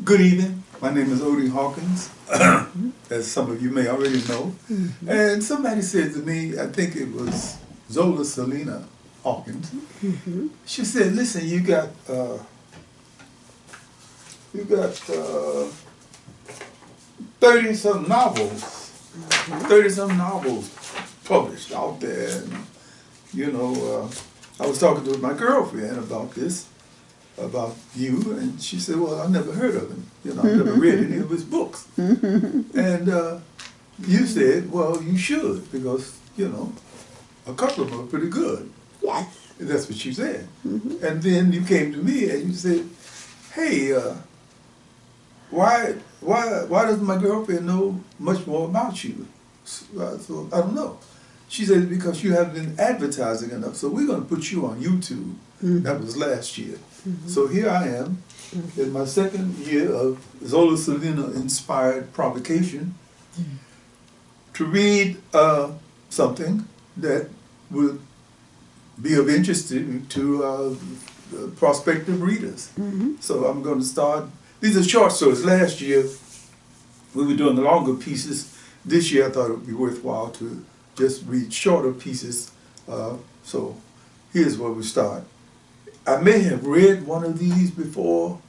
Good evening. My name is Odie Hawkins, as some of you may already know. And somebody said to me, I think it was Zola Salena-Hawkins, she said, listen, you got 30-some novels, 30-some novels published out there. And, I was talking to my girlfriend about this, about you, and she said, well, I never heard of him. I never read any of his books. And you said, well, you should, because, a couple of them are pretty good. Yes. And that's what she said. And then you came to me and you said, hey, why doesn't my girlfriend know much more about you? So I don't know. She said, because you haven't been advertising enough, so we're going to put you on YouTube. That was last year. So here I am in my second year of Zola Salena-inspired provocation to read something that would be of interest to prospective readers. So I'm going to start. These are short stories. Last year we were doing the longer pieces. This year I thought it would be worthwhile to just read shorter pieces. So here's where we start. I may have read one of these before,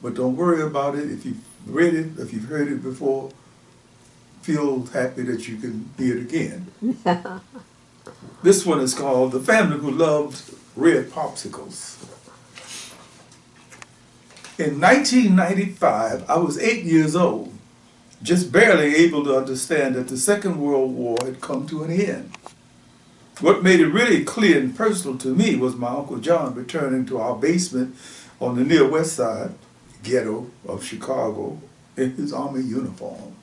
but don't worry about it. If you've read it, if you've heard it before, feel happy that you can hear it again. This one is called The Family Who Loved Red Popsicles. In 1995, I was 8 years old, just barely able to understand that the Second World War had come to an end. What made it really clear and personal to me was my Uncle John returning to our basement on the near west side ghetto of Chicago in his army uniform.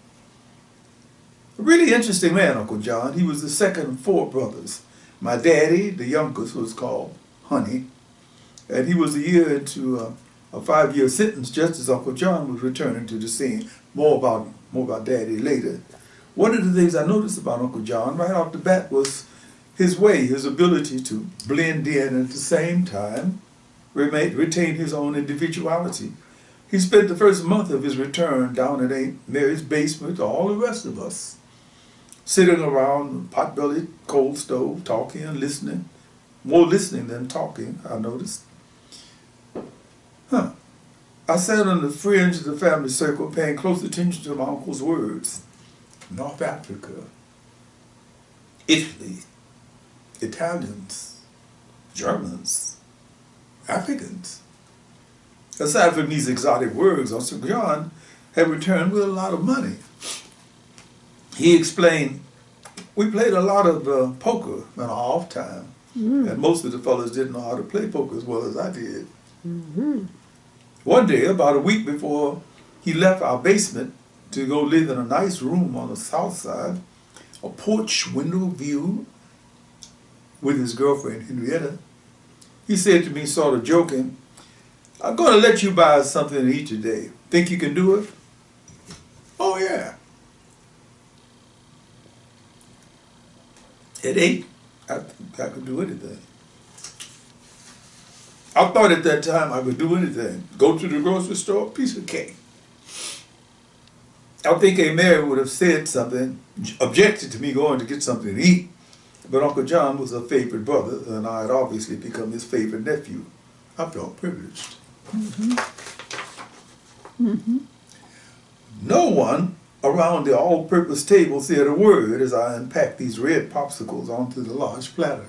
A really interesting man, Uncle John. He was the second of 4 brothers. My daddy, the youngest, was called Honey, and he was a year into a 5-year sentence just as Uncle John was returning to the scene. More about Daddy later. One of the things I noticed about Uncle John right off the bat was his way, his ability to blend in and at the same time retain his own individuality. He spent the first month of his return down at Aint Mary's basement, all the rest of us, sitting around the pot-bellied coal stove, talking and listening. More listening than talking, I noticed. I sat on the fringe of the family circle paying close attention to my uncle's words. North Africa, Italy, Italians, Germans, Africans. Aside from these exotic words, Uncle John had returned with a lot of money. He explained, we played a lot of poker in our off time, and most of the fellas didn't know how to play poker as well as I did. One day, about a week before he left our basement to go live in a nice room on the south side, a porch window view with his girlfriend Henrietta, he said to me, sort of joking, I'm going to let you buy something to eat today. Think you can do it? Oh, yeah. At 8, I could do anything. I thought at that time I could do anything. Go to the grocery store, piece of cake. I think Aint Mary would have said something, objected to me going to get something to eat, but Uncle John was a favorite brother, and I had obviously become his favorite nephew. I felt privileged. No one around the all-purpose table said a word as I unpacked these red popsicles onto the large platter.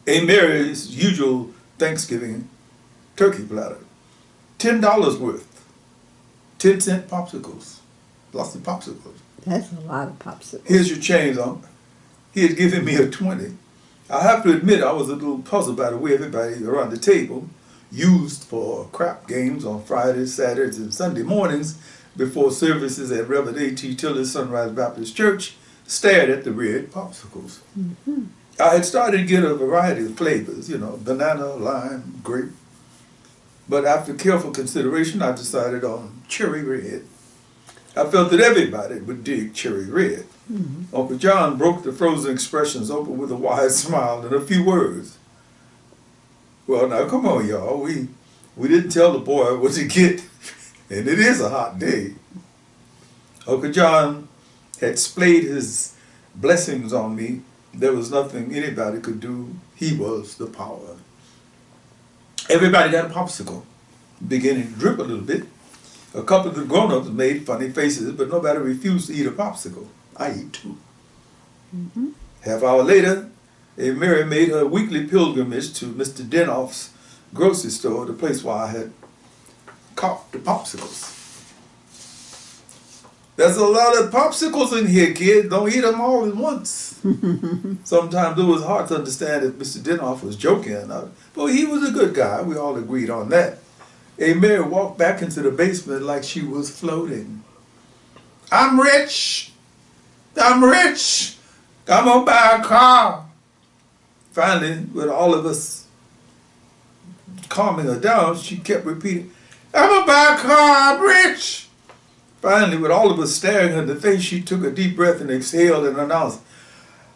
Aint Mary's usual Thanksgiving turkey platter. $10 worth. 10-cent popsicles. Lots of popsicles. That's a lot of popsicles. Here's your change, Uncle. He had given me a 20. I have to admit I was a little puzzled by the way everybody around the table, used for crap games on Fridays, Saturdays, and Sunday mornings before services at Reverend A.T. Tiller's Sunrise Baptist Church, stared at the red popsicles. I had started to get a variety of flavors, banana, lime, grape. But after careful consideration, I decided on cherry red. I felt that everybody would dig cherry red. Uncle John broke the frozen expressions open with a wide smile and a few words. Well, now, come on, y'all. We didn't tell the boy what to get. and it is a hot day. Uncle John had splayed his blessings on me. There was nothing anybody could do. He was the power. Everybody got a popsicle, beginning to drip a little bit. A couple of the grown-ups made funny faces, but nobody refused to eat a popsicle. I eat too. Mm-hmm. Half hour later, Aint Mary made her weekly pilgrimage to Mr. Denoff's grocery store, the place where I had caught the popsicles. There's a lot of popsicles in here, kid. Don't eat them all at once. Sometimes it was hard to understand if Mr. Denoff was joking. But he was a good guy. We all agreed on that. Aint Mary walked back into the basement like she was floating. I'm rich. I'm rich. I'm gonna buy a car. Finally, with all of us calming her down, she kept repeating, I'm gonna buy a car. I'm rich. Finally, with all of us staring her in the face, she took a deep breath and exhaled and announced,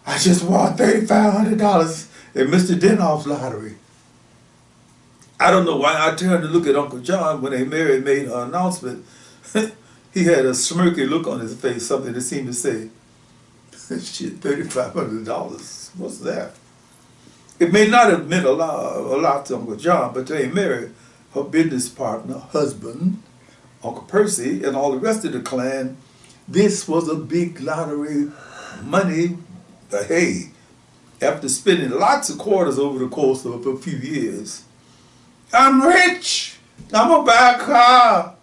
I just won $3,500 in Mr. Denoff's lottery. I don't know why I turned to look at Uncle John when Aint Mary made her announcement. He had a smirky look on his face, something that seemed to say, shit, $3,500, what's that? It may not have meant a lot to Uncle John, but to Aint Mary, her business partner, husband, Uncle Percy, and all the rest of the clan, this was a big lottery money. Hey, after spending lots of quarters over the course of a few years, I'm rich. I'm gonna buy a car.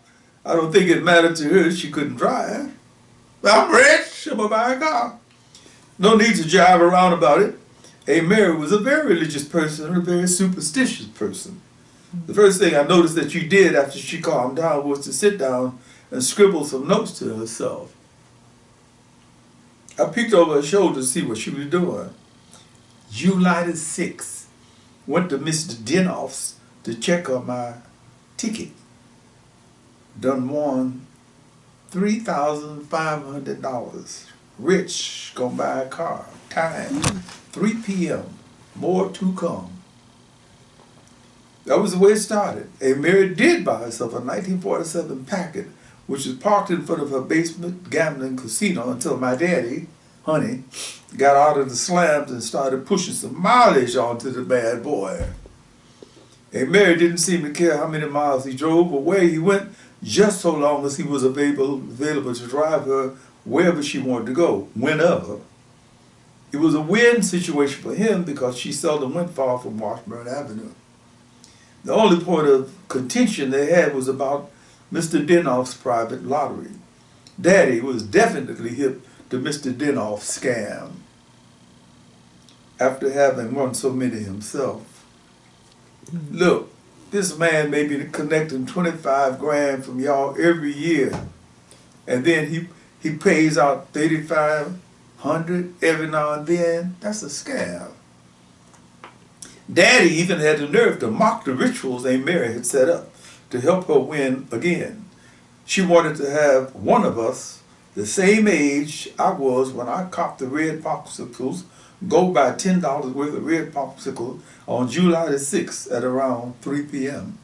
I don't think it mattered to her. She couldn't drive. I'm rich. I'm gonna buy a car. No need to jive around about it. Aint Mary was a very religious person and a very superstitious person. The first thing I noticed that she did after she calmed down was to sit down and scribble some notes to herself. I peeked over her shoulder to see what she was doing. July the 6th, went to Mr. Denoff's to check on my ticket. Done won $3,500. Rich, gonna buy a car. Time, 3 p.m. More to come. That was the way it started. Aint Mary did buy herself a 1947 Packard, which was parked in front of her basement gambling casino until my daddy, honey, got out of the slams and started pushing some mileage onto the bad boy. Aint Mary didn't seem to care how many miles he drove or where he went, just so long as he was available to drive her wherever she wanted to go, whenever. It was a win situation for him because she seldom went far from Washburn Avenue. The only point of contention they had was about Mr. Denoff's private lottery. Daddy was definitely hip to Mr. Denoff's scam after having won so many himself. Look, this man may be collecting 25 grand from y'all every year, and then he pays out 3,500 every now and then. That's a scam. Daddy even had the nerve to mock the rituals Aint Mary had set up to help her win again. She wanted to have one of us, the same age I was when I copped the red popsicles, go buy $10 worth of red popsicle on July the 6th at around 3 p.m.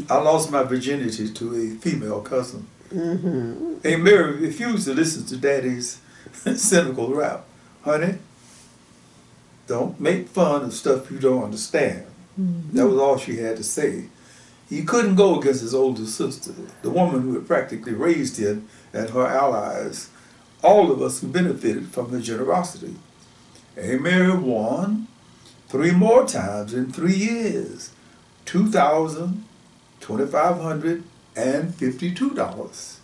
I lost my virginity to a female cousin. Aint Mary refused to listen to Daddy's cynical rap. Honey, don't make fun of stuff you don't understand. That was all she had to say. He couldn't go against his older sister, the woman who had practically raised him and her allies, all of us who benefited from her generosity. Aint Mary won 3 more times in 3 years, $2,000, $2,500, and $52.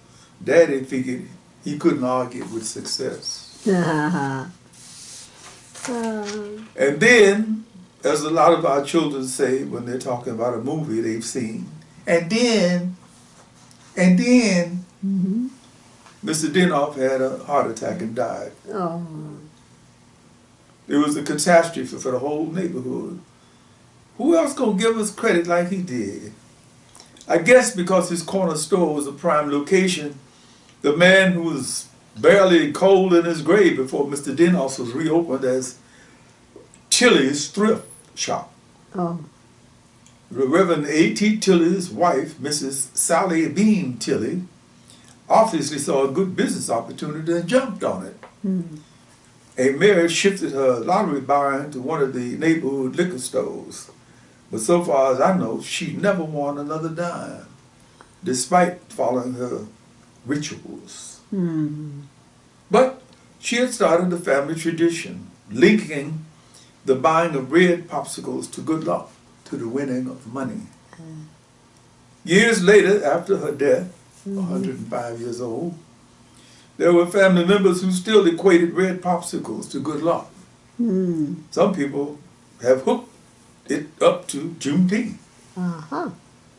Daddy figured he couldn't argue with success. And then, as a lot of our children say when they're talking about a movie they've seen, and then, Mr. Denoff had a heart attack and died. Oh. It was a catastrophe for the whole neighborhood. Who else gonna give us credit like he did? I guess because his corner store was a prime location, the man who was barely cold in his grave before Mr. Denoff was reopened as Tilly's thrift shop. Oh. Reverend A.T. Tilley's wife, Mrs. Sally Bean Tilley, obviously saw a good business opportunity and jumped on it. Aint Mary shifted her lottery buying to one of the neighborhood liquor stores. But so far as I know, she never won another dime, despite following her rituals. But she had started a family tradition, linking the buying of red popsicles to good luck, to the winning of money. Years later, after her death, 105 years old, there were family members who still equated red popsicles to good luck. Some people have hooked it up to Juneteenth.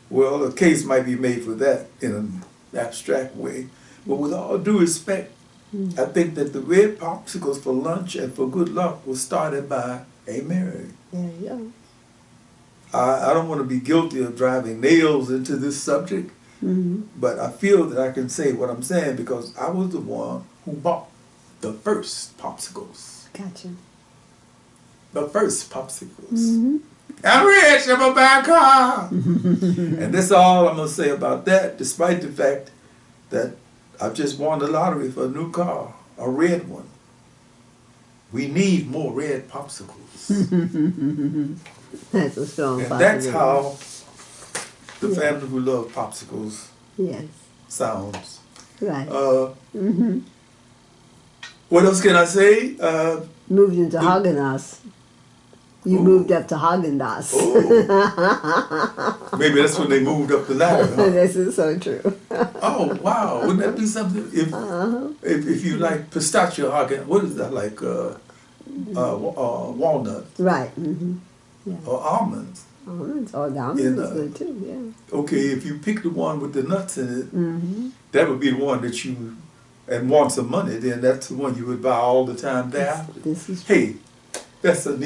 Well, a case might be made for that in an abstract way, but with all due respect, I think that the red popsicles for lunch and for good luck was started by Aint Mary. There you go. I don't want to be guilty of driving nails into this subject, but I feel that I can say what I'm saying because I was the one who bought the first popsicles. Gotcha. The first popsicles. I'm rich, I'm a bad car. And that's all I'm going to say about that, despite the fact that I've just won the lottery for a new car, a red one. We need more red popsicles. That's a strong And that's how the family who love popsicles sounds. Right. What else can I say? Moved into Haagen-Dazs. You moved up to Haagen-Dazs. Oh. Maybe that's when they moved up the ladder. Huh? This is so true. Oh, wow. Wouldn't that be something? If you like pistachio Haagen, what is that like? Walnuts. Right. Or almonds. Almonds. Oh, the almonds is good too, yeah. Okay, if you pick the one with the nuts in it, that would be the one that you, and want some money, then that's the one you would buy all the time thereafter. This is true. Hey, that's a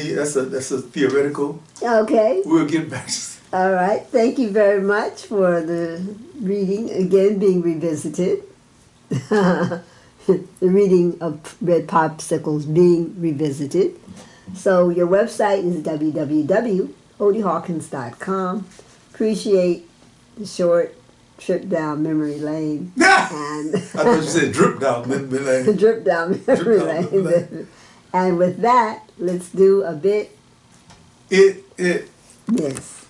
theoretical. Okay. We'll get back to. All right. Thank you very much for the reading, again being revisited. The reading of red popsicles being revisited. So your website is www.odiehawkins.com. Appreciate the short trip down memory lane. And I thought you said drip down memory lane. Drip down memory lane. And with that, let's do a bit. It. Yes.